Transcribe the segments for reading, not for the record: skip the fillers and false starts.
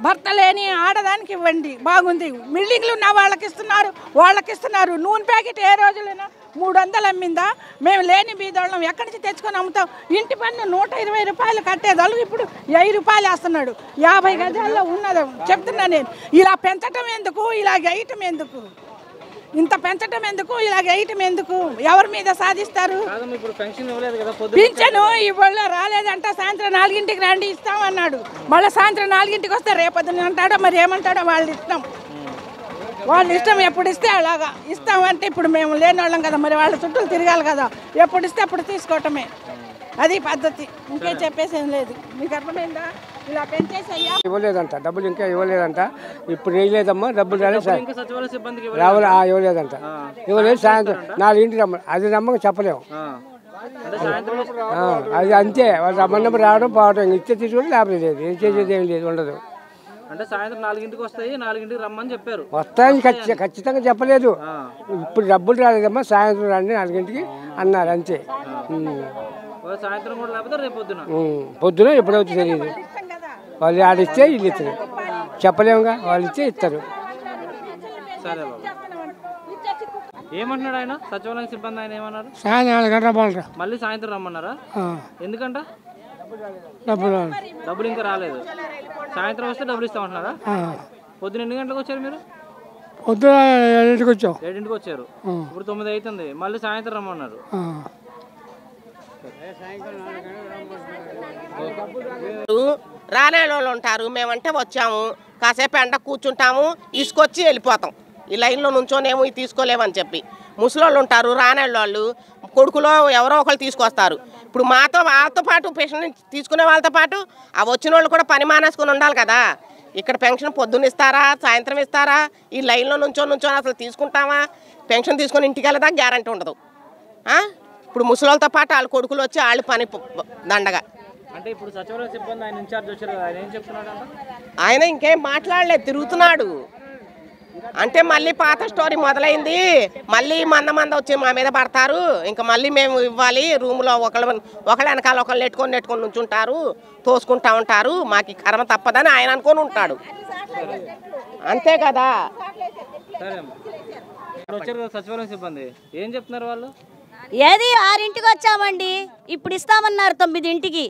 భర్త లేని ఆడదానికి ఇవ్వండి బాగుంది. బిల్డింగ్లు ఉన్న వాళ్ళకి ఇస్తున్నారు. నూనె ప్యాకెట్ ఏ రోజులైనా 300 అమ్మిందా? మేము లేని బీదోళ్ళం ఎక్కడి నుంచి తెచ్చుకొని అమ్ముతాం? ఇంటి పన్ను 120 రూపాయలు కట్టేదాళ్ళు ఇప్పుడు 1000 రూపాయలు వేస్తున్నాడు. 50 గజాల్లో ఉన్నది చెప్తున్నా నేను. ఇలా పెంచటం ఎందుకు? ఇలా వేయటం ఎందుకు? ఇంత పెంచటం ఎందుకు? ఇలా వేయటం ఎందుకు? ఎవరి మీద సాధిస్తారు? పింఛను ఇవాళ రాలేదంట. సాయంత్రం 4ంటికి రండి ఇస్తామన్నాడు. మళ్ళీ సాయంత్రం 4ంటికి వస్తే రేపొద్దున అంటాడో మరి ఏమంటాడో వాళ్ళ ఇష్టం ఎప్పుడు ఇస్తే అలాగా ఇస్తామంటే ఇప్పుడు మేము లేని వాళ్ళం కదా, మరి వాళ్ళ చుట్టూ తిరగాలి కదా. ఎప్పుడు ఇస్తే అప్పుడు తీసుకోవటమే అది పద్ధతి. ఇంకేం చెప్పేసేం లేదు. మీకు అర్థమైందా? ఇలా పెంచేసయ్యా ఇవ్వలేదంట, డబ్బులు ఇంకా ఇవ్వలేదంట. ఇప్పుడు వేయలేదమ్మా, డబ్బులు రాలేదు. ఇవ్వలేదంట, ఇవ్వలేదు. సాయంత్రం 4ంటికి రమ్మ, అది రమ్మని చెప్పలేము. అది అంతే, వాళ్ళు రమ్మన్నప్పుడు రావడం పోవడం, ఇచ్చే తీసుకుంటే లేకపోతే లేదు. ఏం చేసేది ఏం లేదు, ఉండదు. అంటే సాయంత్రం 4ంటికి వస్తాయి, 4ంటికి రమ్మని చెప్పారు. వస్తాయని ఖచ్చితంగా చెప్పలేదు. ఇప్పుడు డబ్బులు రాలేదమ్మా, సాయంత్రం రండి 4ంటికి అన్నారు, అంతే. సాయంత్రం కూడా లేకపోతే రేపు పొద్దున ఎప్పుడవుతుంది తెలియదు. వాళ్ళు ఆడిస్తే వీళ్ళు ఇస్తారు, చెప్పలేముగా. వాళ్ళు ఇస్తే ఇస్తారు. సరే బాబు. ఏమంటున్నాడు ఆయన? సచివాలయం సిబ్బంది ఆయన ఏమన్నారు? మళ్ళీ సాయంత్రం రమ్మన్నారా? ఎందుకంట? డబ్బులు ఇంకా రాలేదు. సాయంత్రం వస్తే డబ్బులు ఇస్తామంటున్నారా? పొద్దున ఎన్ని గంటలకు వచ్చారు మీరు? పొద్దున 7ంటికి వచ్చాం. 7ంటికి వచ్చారు. ఇప్పుడు 9 అవుతుంది. మళ్ళీ సాయంత్రం రమ్మన్నారు. రానే వాళ్ళు ఉంటారు. మేమంటే వచ్చాము, కాసేపు ఎండ కూర్చుంటాము, తీసుకొచ్చి వెళ్ళిపోతాం. ఈ లైన్లో నుంచోనేమో ఇది తీసుకోలేమని చెప్పి. ముసలోళ్ళు ఉంటారు, రానేళ్ళు కొడుకులో ఎవరో ఒకరు తీసుకొస్తారు. ఇప్పుడు వాళ్ళతో పాటు పెన్షన్ తీసుకునే వాళ్ళతో పాటు ఆ వచ్చిన వాళ్ళు కూడా పని మానేసుకుని ఉండాలి కదా. ఇక్కడ పెన్షన్ పొద్దున్న ఇస్తారా, సాయంత్రం ఇస్తారా? ఈ లైన్లో నుంచొని అసలు తీసుకుంటామా? పెన్షన్ తీసుకొని ఇంటికి వెళ్ళదా గ్యారంటీ ఉండదు. ఇప్పుడు ముసలోళ్ళతో పాటు వాళ్ళ కొడుకులు వచ్చి వాళ్ళు పని దండగా. అంటే ఇప్పుడు సచివాలయ సిబ్బంది ఆయన ఇన్ఛార్జ్ వచ్చారు కదా, ఆయన ఏం చెప్తున్నాడు? ఆయన ఇంకేం మాట్లాడలేదు, తిరుగుతున్నాడు. అంటే మళ్ళీ పాత స్టోరీ మొదలైంది. మళ్ళీ మంద వచ్చి మా మీద పడతారు. ఇంకా మళ్ళీ మేము ఇవ్వాలి. రూమ్లో ఒకళ్ళ వెనకాల ఒకళ్ళు నెట్టుకొని నుంచుంటారు, తోసుకుంటా ఉంటారు. మాకు ఈ కర్మ తప్పదని ఆయన అనుకొని ఉంటాడు. అంతే కదా. వచ్చారు సచివాలయం సిబ్బంది, ఏం చెప్తున్నారు వాళ్ళు? ఏది 6ంటికి వచ్చామండి, ఇప్పుడు ఇస్తామన్నారు 9ంటికి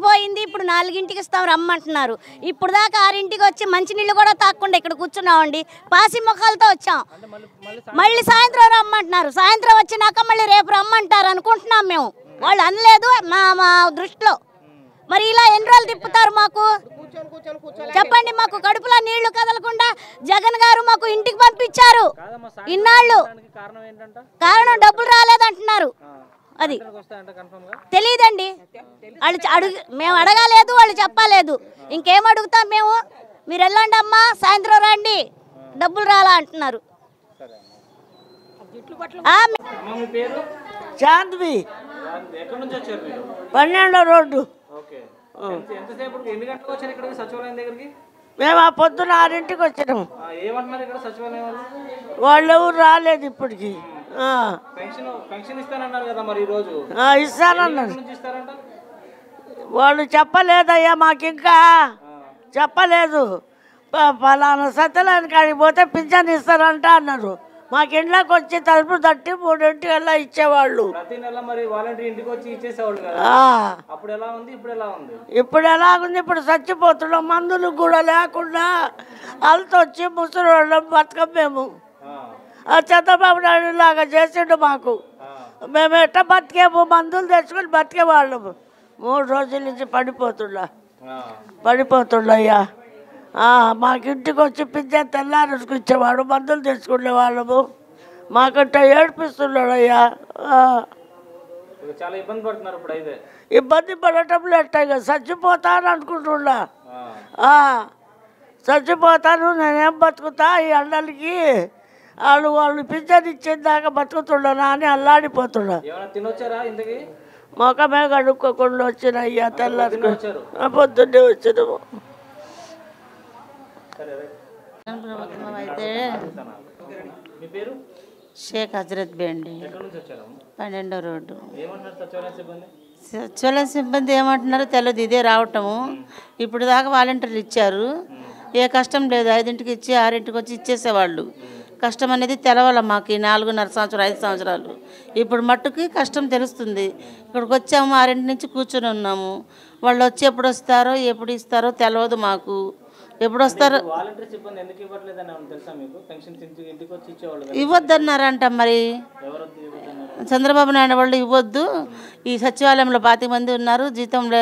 పోయింది. ఇప్పుడు 4ంటికి ఇస్తాం రమ్మంటున్నారు. ఇప్పుడు దాకా 6ంటికి వచ్చి మంచినీళ్ళు కూడా తాకుండా ఇక్కడ కూర్చున్నామండి. పాసి మొక్కలతో వచ్చాం. మళ్ళీ సాయంత్రం రమ్మంటున్నారు. సాయంత్రం వచ్చినాక మళ్ళీ రేపు రమ్మంటారు అనుకుంటున్నాం మేము. వాళ్ళు అనలేదు మా దృష్టిలో. మరి ఇలా ఎన్ని రోజులు తిప్పుతారు మాకు? చెప్పండి. మాకు కడుపులో నీళ్లు కదలకుండా జగన్ గారు మాకు ఇంటికి పంపించారు. ఇన్నాళ్ళు కారణం డబ్బులు రాలేదంటున్నారు. అది తెలియదండి. వాళ్ళు మేము అడగలేదు, వాళ్ళు చెప్పలేదు. ఇంకేం అడుగుతాం మేము? మీరు వెళ్ళండి అమ్మా, సాయంత్రం రండి, డబ్బులు రాలా అంటున్నారు. చాంద్వి 12వ రోడ్డు. మేము ఆ పొద్దున 6ంటికి వచ్చినాము. వాళ్ళు ఎవరు రాలేదు ఇప్పటికి. ఇస్తానన్నారు. వాళ్ళు చెప్పలేదయ్యా, మాకు ఇంకా చెప్పలేదు. ఫలానా సత్యనారాయణ కాడికి పోతే పింఛన్ ఇస్తారంట అన్నారు. మాకు ఇంట్లోకి వచ్చి తలుపు తట్టి 3ంటికల్లా ఇచ్చేవాళ్ళు. ఇప్పుడు ఎలాగుంది? ఇప్పుడు చచ్చిపోతున్నాం. మందులు కూడా లేకుండా వాళ్ళతో వచ్చి ముసలి బతకం మేము. చంద్రబాబు నాయుడు లాగా చేసిండు మాకు. మేము ఎట్ట బతికేము? మందులు తెచ్చుకొని బతికేవాళ్ళము. 3 రోజుల నుంచి పడిపోతుండయ్యా. మాకు ఇంటికి వచ్చి పింఛన్ తెల్లారికి ఇచ్చేవాడు, మందులు తెచ్చుకునే వాళ్ళము. మాకంట ఏడిపిస్తున్నాడు అయ్యా. ఇబ్బంది పడటం లేట చచ్చిపోతాను అనుకుంటున్నా. చచ్చిపోతాను, నేనేం బతుకుతా ఈ ఎండలకి? వాళ్ళు పింఛన్ ఇచ్చేదాకా బతుకుతున్నానా అని అల్లాడిపోతున్నా. మొఖమే కడుక్కోకుండా వచ్చిన అయ్యా. తెల్లారికి పొద్దున్నే వచ్చినాము. ప్రభుత్వం అయితే షేక్ హజరత్ బి అండి, 12వ రోడ్డు. సచివాలయ సిబ్బంది ఏమంటున్నారో తెలియదు, ఇదే రావటము. ఇప్పుడు దాకా వాలంటీర్లు ఇచ్చారు, ఏ కష్టం లేదు. 5ంటికి ఇచ్చి 6ంటికి వచ్చి ఇచ్చేసేవాళ్ళు. కష్టం అనేది తెలవాల మాకు 4.5 సంవత్సరాలు 5 సంవత్సరాలు. ఇప్పుడు మట్టుకి కష్టం తెలుస్తుంది. ఇక్కడికి వచ్చాము, 6ంటి నుంచి కూర్చొని ఉన్నాము. వాళ్ళు వచ్చి ఎప్పుడు వస్తారో ఎప్పుడు ఇస్తారో తెలియదు మాకు. ఎప్పుడు వస్తారో ఇవ్వద్దన్నారంట. మరి చంద్రబాబు నాయుడు వాళ్ళు ఇవ్వద్దు, ఈ సచివాలయంలో 25 మంది ఉన్నారు, జీతంలో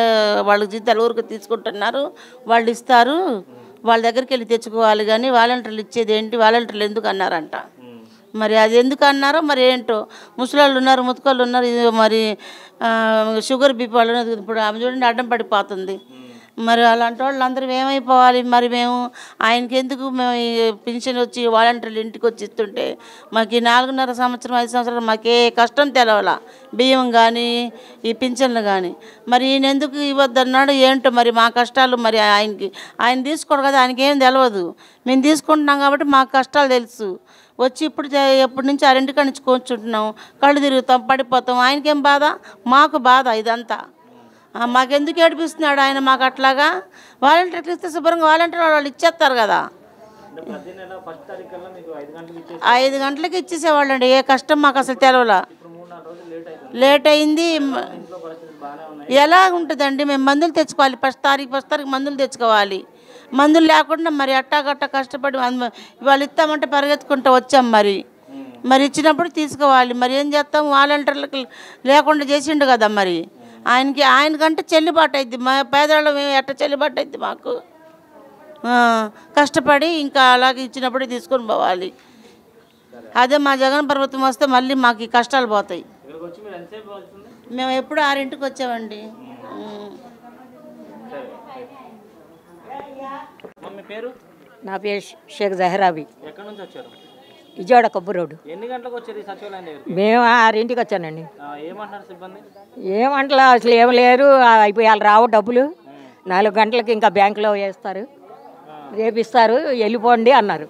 వాళ్ళకి జీతాలు ఊరికి తీసుకుంటున్నారు, వాళ్ళు ఇస్తారు, వాళ్ళ దగ్గరికి వెళ్ళి తెచ్చుకోవాలి, కానీ వాలంటీర్లు ఇచ్చేది ఏంటి, వాలంటీర్లు ఎందుకు అన్నారంట. మరి అది ఎందుకు అన్నారో మరి ఏంటో. ముసలాళ్ళు ఉన్నారు, ముతకళ్ళు ఉన్నారు, మరి షుగర్ బీపీ వాళ్ళు ఇప్పుడు ఆమె చూడండి అడ్డం పడిపోతుంది. మరి అలాంటి వాళ్ళు అందరూ ఏమైపోవాలి. మరి మేము ఆయనకి ఎందుకు మేము ఈ పెన్షన్ వచ్చి వాలంటీర్లు ఇంటికి వచ్చి ఇస్తుంటే మాకు ఈ 4.5 సంవత్సరం 5 సంవత్సరాలు మాకే కష్టం తెలవాల, బియ్యం కానీ ఈ పింఛన్లు కానీ. మరి ఈయన ఎందుకు ఇవ్వద్దన్నాడు ఏంటో. మరి మా కష్టాలు మరి ఆయన తీసుకోడు కదా, ఆయనకి ఏం తెలియదు. మేము తీసుకుంటున్నాం కాబట్టి మాకు కష్టాలు తెలుసు. వచ్చి ఎప్పటి నుంచి 6ంటికి నుంచి కూర్చుంటున్నాం, కళ్ళు తిరుగుతాం, పడిపోతాం. ఆయనకేం బాధ, మాకు బాధ. ఇదంతా మాకెందుకు ఏడిపిస్తున్నాడు ఆయన మాకు అట్లాగా. వాలంటీర్కి ఇస్తే శుభ్రంగా వాలంటీర్ వాళ్ళు ఇచ్చేస్తారు కదా. 5 గంటలకి ఇచ్చేసేవాళ్ళు అండి. ఏ కష్టం మాకు అసలు తెలవలా, లేట్ అయింది. ఎలా ఉంటుందండి, మేము మందులు తెచ్చుకోవాలి. ఫస్ట్ తారీఖు మందులు తెచ్చుకోవాలి. మందులు లేకుండా మరి అట్టాగట్ట కష్టపడి వాళ్ళు ఇస్తామంటే పరిగెత్తుకుంటూ వచ్చాం. మరి ఇచ్చినప్పుడు తీసుకోవాలి. మరి ఏం చేస్తాం, వాలంటీర్లకు లేకుండా చేసిండు కదా. మరి ఆయనకంటే చెల్లుబాటు అయింది. మా పేదవాళ్ళు మేము ఎట్ట చెల్లుబాటు అయింది మాకు. కష్టపడి ఇంకా అలాగే ఇచ్చినప్పుడే తీసుకొని పోవాలి. అదే మా జగన్ ప్రభుత్వం వస్తే మళ్ళీ మాకు ఈ కష్టాలు పోతాయి. మేము ఎప్పుడు 6ంటికి వచ్చామండి. నా పేరు షేక్ జహరాబీ. ఎక్కడి నుంచి వచ్చారు? విజయవాడ కొబ్బరి రోడ్డు. ఎన్ని గంటలకు వచ్చారు ఈ సచివాలయం దగ్గరికి? మేము 6ంటికి వచ్చానండి. ఏమంటున్నారు సిబ్బంది? ఏమంటలా అసలు ఏం లేరు, అయిపోయాలి రావు డబ్బులు. 4 గంటలకి ఇంకా బ్యాంకులో వేస్తారు, రేపు ఇస్తారు, వెళ్ళిపోండి అన్నారు.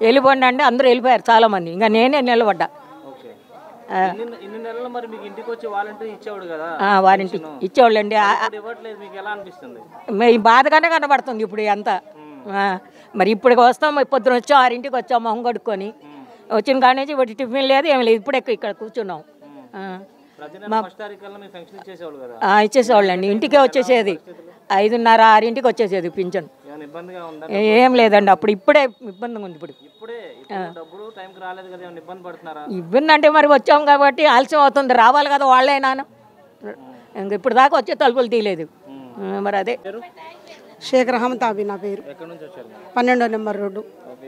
వెళ్ళిపోండి అంటే అందరూ వెళ్ళిపోయారు చాలామంది. ఇంకా నేనే నిలబడ్డా. ఇన్ని నెలలు మరి మీకు ఇంటికి వచ్చి వాలంటీర్ ఇచ్చేవాడు కదా, వారంటీ ఇచ్చేవాళ్ళండి. ఇవ్వట్లేదు, మీకు ఎలా అనిపిస్తుంది? బాధగానే కనబడుతుంది ఇప్పుడు అంతా. మరి ఇప్పుడు వస్తాం, పొద్దున వచ్చాం, 6ంటికి వచ్చాం, మొహం కడుక్కొని వచ్చిన కానీ ఇప్పుడు టిఫిన్ లేదు ఏం లేదు. ఇప్పుడే ఇక్కడ కూర్చున్నాం. ఇచ్చేసేవాళ్ళండి, ఇంటికే వచ్చేసేది. 5:30 6ంటికి వచ్చేసేది పింఛన్. ఏం లేదండి అప్పుడు. ఇప్పుడే ఇబ్బందిగా ఉంది. ఇబ్బంది అంటే మరి వచ్చాం కాబట్టి ఆలస్యం అవుతుంది, రావాలి కదా వాళ్ళైనా. ఇంక ఇప్పుడు దాకా వచ్చే తలుపులు తీయలేదు. మరి అదే షేక్ రహమతాబీ నా పేరు. 12వ నెంబర్ రోడ్డు.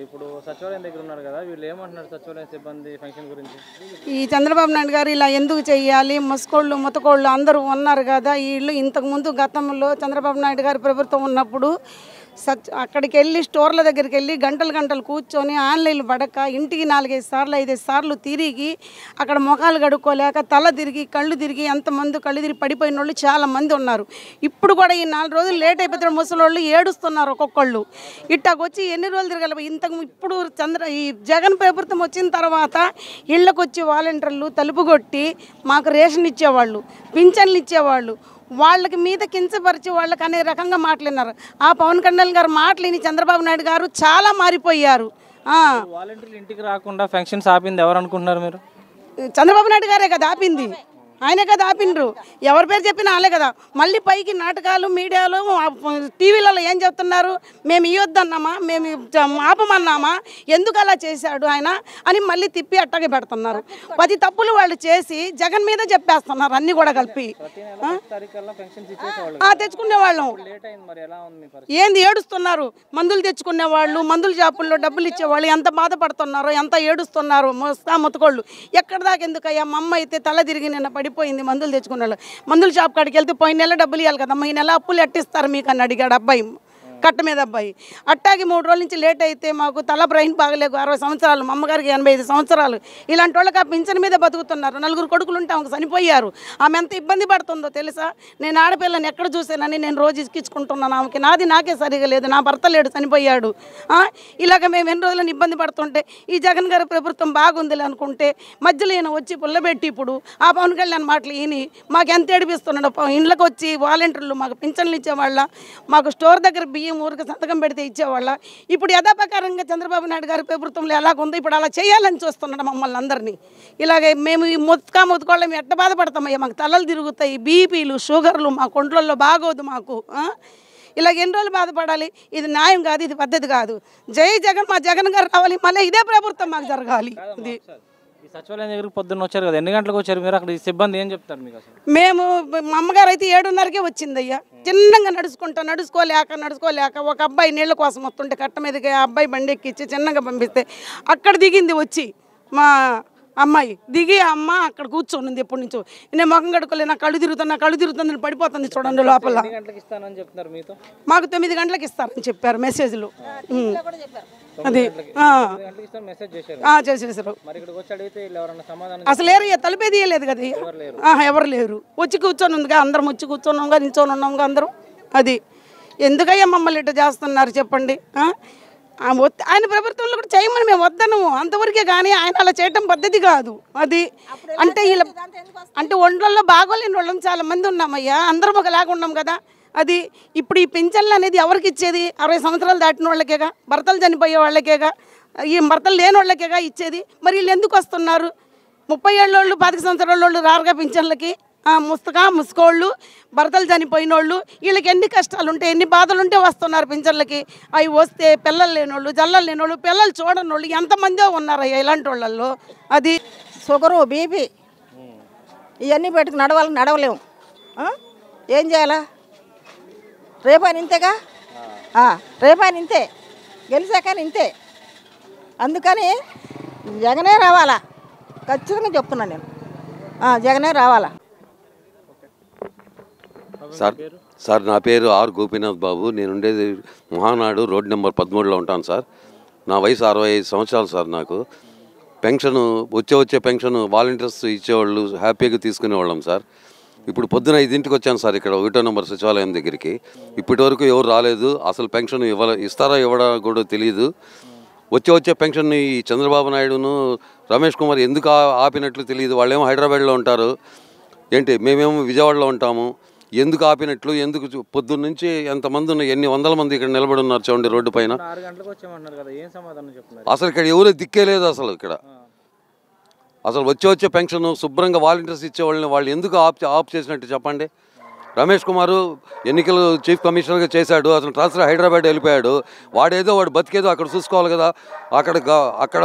ఇప్పుడు సచివాలయం దగ్గర ఉన్నారు కదా, వీళ్ళు ఏమంటున్నారు సచివాలయం సిబ్బంది ఫంక్షన్ గురించి? ఈ చంద్రబాబు నాయుడు గారు ఇలా ఎందుకు చెయ్యాలి, ముసకోళ్ళు ముతకోళ్ళు అందరూ ఉన్నారు కదా వీళ్ళు. ఇంతకుముందు గతంలో చంద్రబాబు నాయుడు గారి ప్రభుత్వం ఉన్నప్పుడు అక్కడికి వెళ్ళి స్టోర్ల దగ్గరికి వెళ్ళి గంటలు కూర్చొని ఆన్లైన్లు పడక ఇంటికి 4-5 సార్లు 5 సార్లు తిరిగి అక్కడ ముఖాలు కడుక్కోలేక తల తిరిగి కళ్ళు తిరిగి ఎంతమంది కళ్ళు తిరిగి పడిపోయిన వాళ్ళు చాలామంది ఉన్నారు. ఇప్పుడు కూడా ఈ 4 రోజులు లేట్ అయిపోతున్న ముసలోళ్ళు ఏడుస్తున్నారు ఒక్కొక్కళ్ళు. ఇట్టకొచ్చి ఎన్ని రోజులు తిరగలవు. ఇప్పుడు ఈ జగన్ ప్రభుత్వం వచ్చిన తర్వాత ఇళ్ళకు వచ్చి వాలంటీర్లు తలుపు కొట్టి మాకు రేషన్ ఇచ్చేవాళ్ళు, పింఛన్లు ఇచ్చేవాళ్ళు. వాళ్ళకి మీద కించపరిచి వాళ్ళకి అనే రకంగా మాట్లాడినారు. ఆ పవన్ కళ్యాణ్ గారు మాటలేని చంద్రబాబు నాయుడు గారు చాలా మారిపోయారు. వాలంటీర్లు ఇంటికి రాకుండా ఫంక్షన్స్ ఆపింది ఎవరు అనుకుంటున్నారు మీరు? చంద్రబాబు నాయుడు గారే కదా ఆపింది, ఆయనే కదా ఆపిండ్రు. ఎవరి పేరు చెప్పినా వాళ్ళే కదా. మళ్ళీ పైకి నాటకాలు మీడియాలో టీవీలలో ఏం చెప్తున్నారు, మేము ఇవ్వద్దన్నామా, మేము ఆపమన్నామా, ఎందుకు అలా చేశాడు ఆయన అని మళ్ళీ తిప్పి అట్టగే పెడుతున్నారు. 10 తప్పులు వాళ్ళు చేసి జగన్ మీద చెప్పేస్తున్నారు అన్నీ కూడా కలిపి. తెచ్చుకునే వాళ్ళం ఏంది ఏడుస్తున్నారు. మందులు తెచ్చుకునే వాళ్ళు, మందుల షాపుల్లో డబ్బులు ఇచ్చేవాళ్ళు ఎంత బాధపడుతున్నారో, ఎంత ఏడుస్తున్నారు ముతకోళ్ళు. ఎక్కడ దాకా ఎందుకయ్యా, మా అమ్మ అయితే తల తిరిగి నిన్న పడిపోయింది మందులు తెచ్చుకునే వాళ్ళు. మందుల షాప్ కాడికి వెళ్తే పోయిన నెల డబ్బులు ఇవ్వాలి కదమ్మా, ఈ నెల అప్పులు ఎట్టిస్తారు మీకు అని అడిగాడు అబ్బాయి. కట్ట మీద అబ్బాయి. అట్టాగి 3 రోజుల నుంచి లేట్ అయితే మాకు తల బ్రెయిన్ బాగలేకు, 60 సంవత్సరాలు, మా అమ్మగారికి 85 సంవత్సరాలు. ఇలాంటి వాళ్ళకి ఆ పింఛన్ మీద బతుకుతున్నారు. 4 కొడుకులు ఉంటే ఆమెకు చనిపోయారు. ఆమె ఎంత ఇబ్బంది పడుతుందో తెలుసా? నేను ఆడపిల్లని ఎక్కడ చూసానని నేను రోజు ఇసుకించుకుంటున్నాను ఆమెకి. నాకే సరిగా లేదు, నా భర్త లేడు, చనిపోయాడు. ఇలాగ మేము ఎన్ని రోజులను ఇబ్బంది పడుతుంటే ఈ జగన్ గారి ప్రభుత్వం బాగుందిలే అనుకుంటే మధ్యలో ఈయన వచ్చి పుల్లబెట్టి ఇప్పుడు ఆ పవన్ కళ్యాణ్ మాటలు ఈయన మాకు ఎంత ఏడిపిస్తున్నాడు. ఇళ్ళకి వచ్చి వాలంటీర్లు మాకు పింఛన్లు ఇచ్చేవాళ్ళ, మాకు స్టోర్ దగ్గర బియ్యం ఊరికి సంతకం పెడితే ఇచ్చేవాళ్ళ. ఇప్పుడు యథాప్రకారంగా చంద్రబాబు నాయుడు గారి ప్రభుత్వంలో ఎలాగుందో ఇప్పుడు అలా చేయాలని చూస్తున్నాడు మమ్మల్ని అందరినీ. ఇలాగే మేము ఈ ముత్తుకోళ్ళం ఎట్ట బాధపడతామయ్యా, మాకు తలలు తిరుగుతాయి, బీపీలు, షుగర్లు, మా కొంట్లలో బాగోదు మాకు. ఇలాగ ఎన్ని రోజులు బాధపడాలి? ఇది న్యాయం కాదు, ఇది పద్ధతి కాదు. జై జగన్, మా జగన్ గారు రావాలి, మళ్ళీ ఇదే ప్రభుత్వం మాకు జరగాలి. ఇది సచివాలయం దగ్గరికి పొద్దున్న వచ్చారు కదా, ఎన్ని గంటలకు వచ్చారు మీరు? అక్కడ సిబ్బంది ఏం చెప్తారు మీకు? అసలు మేము మా అమ్మగారు అయితే 7:30కే వచ్చిందయ్యా. చిన్నగా నడుచుకోలేక ఒక అబ్బాయి నీళ్ళ కోసం వస్తుంటే కట్ట మీదకి ఆ అబ్బాయి బండి ఎక్కిచ్చి చిన్నగా పంపిస్తే అక్కడ దిగింది వచ్చి మా అమ్మాయి దిగి అమ్మ అక్కడ కూర్చొని ఉంది. ఎప్పటి నుంచో నేను ముఖం కడుకోలే, నా కళ్ళు తిరుగుతుంది పడిపోతుంది చూడండి లోపల. మాకు 9 గంటలకు ఇస్తారని చెప్పారు మెసేజ్లు. అది చేసేసారు. అసలు ఏరయ్యా, తలుపేది ఇయ్యలేదు కదా, ఎవరు లేరు. వచ్చి కూర్చొని ఉందిగా, అందరం వచ్చి కూర్చొని నిల్చొని ఉన్నాంగా అందరం. అది ఎందుకయ్యా మమ్మల్ని ఇట్లా చేస్తున్నారు చెప్పండి? ఆయన ప్రభుత్వంలో కూడా చేయమని మేము వద్దను అంతవరకే, కానీ ఆయన అలా చేయటం పద్ధతి కాదు. అది అంటే వీళ్ళ అంటే ఒంట్లలో బాగోలేని వాళ్ళం చాలా మంది ఉన్నామయ్యా, అందరం ఒకలాగా ఉన్నాం కదా. అది ఇప్పుడు ఈ పింఛన్లు అనేది ఎవరికి ఇచ్చేది? 60 సంవత్సరాలు దాటిన వాళ్ళకేగా, భర్తలు చనిపోయే వాళ్ళకేగా, ఈ భర్తలు లేని వాళ్ళకేగా ఇచ్చేది. మరి వీళ్ళు ఎందుకు వస్తున్నారు? 30 ఏళ్ళోళ్ళు 25 సంవత్సరాల రారుగా పింఛన్లకి. ముసుకోళ్ళు, భర్తలు చనిపోయిన వాళ్ళు, వీళ్ళకి ఎన్ని కష్టాలు ఉంటే ఎన్ని బాధలు ఉంటే వస్తున్నారు పింఛన్లకి. అవి వస్తే పిల్లలు లేనోళ్ళు, జల్లలు లేనోళ్ళు, పిల్లలు చూడని వాళ్ళు ఎంతమందో ఉన్నారయ్యా ఇలాంటి వాళ్ళల్లో. అది షుగరు, బీపీ ఇవన్నీ పెట్టుకు నడవలేము. ఏం చేయాలా? రేపని ఇంతేగా, రేపని ఇంతే, గెలిచాకని ఇంతే. అందుకని జగనే రావాలా, ఖచ్చితంగా చెప్తున్నాను నేను. జగనే రావాలా. సార్ నా పేరు ఆర్ గోపీనాథ్ బాబు. నేను ఉండేది మహానాడు రోడ్ నెంబర్ 13లో ఉంటాను సార్. నా వయసు 65 సంవత్సరాలు సార్. నాకు పెన్షన్ వచ్చే పెన్షన్ వాలంటీర్స్ ఇచ్చేవాళ్ళు, హ్యాపీగా తీసుకునేవాళ్ళం సార్. ఇప్పుడు పొద్దున 5ంటికి వచ్చాను సార్ ఇక్కడ 1వ నెంబర్ సచివాలయం దగ్గరికి. ఇప్పటి వరకు ఎవరు రాలేదు. అసలు పెన్షన్ ఇస్తారా ఇవ్వడా కూడా తెలియదు. వచ్చే పెన్షన్ ఈ చంద్రబాబు నాయుడును రమేష్ కుమార్ ఎందుకు ఆపినట్లు తెలియదు. వాళ్ళేమో హైదరాబాద్లో ఉంటారు, ఏంటి మేమేమో విజయవాడలో ఉంటాము. ఎందుకు ఆపినట్లు, ఎందుకు పొద్దున్న నుంచి ఎంతమంది ఉన్నారు, ఎన్ని వందల మంది ఇక్కడ నిలబడి ఉన్నారు చూడండి రోడ్డు పైన. అసలు ఇక్కడ ఎవరు దిక్కే లేదు అసలు. ఇక్కడ అసలు వచ్చే పెన్షన్ శుభ్రంగా వాలంటీర్స్ ఇచ్చేవాళ్ళని వాళ్ళు ఎందుకు ఆఫ్ చేసినట్టు చెప్పండి. రమేష్ కుమారు ఎన్నికలు చీఫ్ కమిషనర్గా చేశాడు, అతను ట్రాన్స్ఫర్ హైదరాబాద్ వెళ్ళిపోయాడు. వాడు బతికేదో అక్కడ చూసుకోవాలి కదా. అక్కడ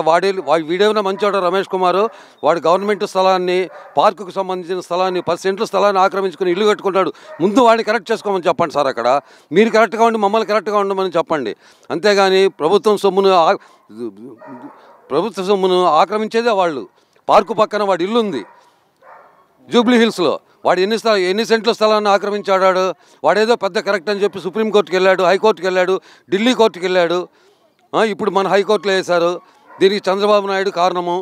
వీడేమైనా మంచోడు రమేష్ కుమారు. వాడు గవర్నమెంట్ స్థలాన్ని, పార్కుకు సంబంధించిన స్థలాన్ని, 10 సెంట్ల స్థలాన్ని ఆక్రమించుకుని ఇల్లు కట్టుకుంటాడు. ముందు వాడిని కరెక్ట్ చేసుకోమని చెప్పండి సార్. అక్కడ మీరు కరెక్ట్గా ఉండి మమ్మల్ని కరెక్ట్గా ఉండమని చెప్పండి. అంతేగాని ప్రభుత్వ సొమ్మును ఆక్రమించేదే వాళ్ళు. పార్కు పక్కన వాడి ఇల్లు ఉంది జూబ్లీ హిల్స్లో. వాడు ఎన్ని సెంట్ల స్థలాన్ని ఆక్రమించాడు. వాడేదో పెద్ద కరెక్ట్ అని చెప్పి సుప్రీంకోర్టుకి వెళ్ళాడు, హైకోర్టుకి వెళ్ళాడు, ఢిల్లీ కోర్టుకి వెళ్ళాడు. ఇప్పుడు మన హైకోర్టులో వేశారు. దీనికి చంద్రబాబు నాయుడు కారణము.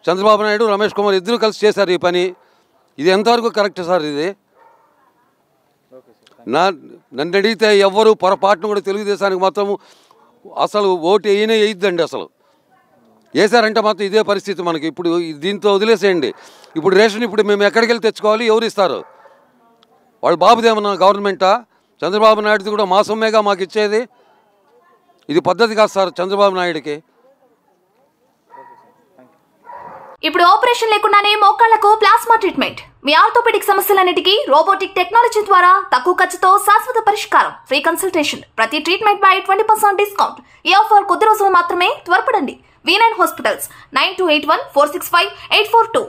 చంద్రబాబు నాయుడు, రమేష్ కుమార్ ఇద్దరు కలిసి చేశారు ఈ పని. ఇది ఎంతవరకు కరెక్ట్ సార్? ఇది నన్ను అడిగితే ఎవ్వరు పొరపాటును కూడా తెలుగుదేశానికి మాత్రం అసలు ఓటు వేయద్దండి. అసలు వేసారంటే మాత్రం ఇదే పరిస్థితి మనకి. ఇప్పుడు దీంతో వదిలేసేయండి. ఇప్పుడు రేషన్ ఇప్పుడు మేము ఎక్కడికి వెళ్ళి తెచ్చుకోవాలి? ఎవరు ఇస్తారు? వాళ్ళు బాబుదేమన్నా గవర్నమెంటా? చంద్రబాబు నాయుడుది కూడా మా సొమ్మేగా మాకు ఇచ్చేది. ఇది పద్ధతి కాదు సార్ చంద్రబాబు నాయుడికి. ఇప్పుడు ఆపరేషన్ లేకుండానే మోకాళ్లకు ప్లాస్మా ట్రీట్మెంట్. మీ ఆర్థోపెడిక్ సమస్యలన్నిటికీ రోబోటిక్ టెక్నాలజీ ద్వారా తక్కువ ఖర్చుతో శాశ్వత పరిష్కారం. Free consultation. ప్రతి ట్రీట్మెంట్ పై 20% డిస్కౌంట్. ఈ ఆఫర్ కొద్ది రోజులు మాత్రమే. త్వరపడండి. V9 hospitals 9281 465 842.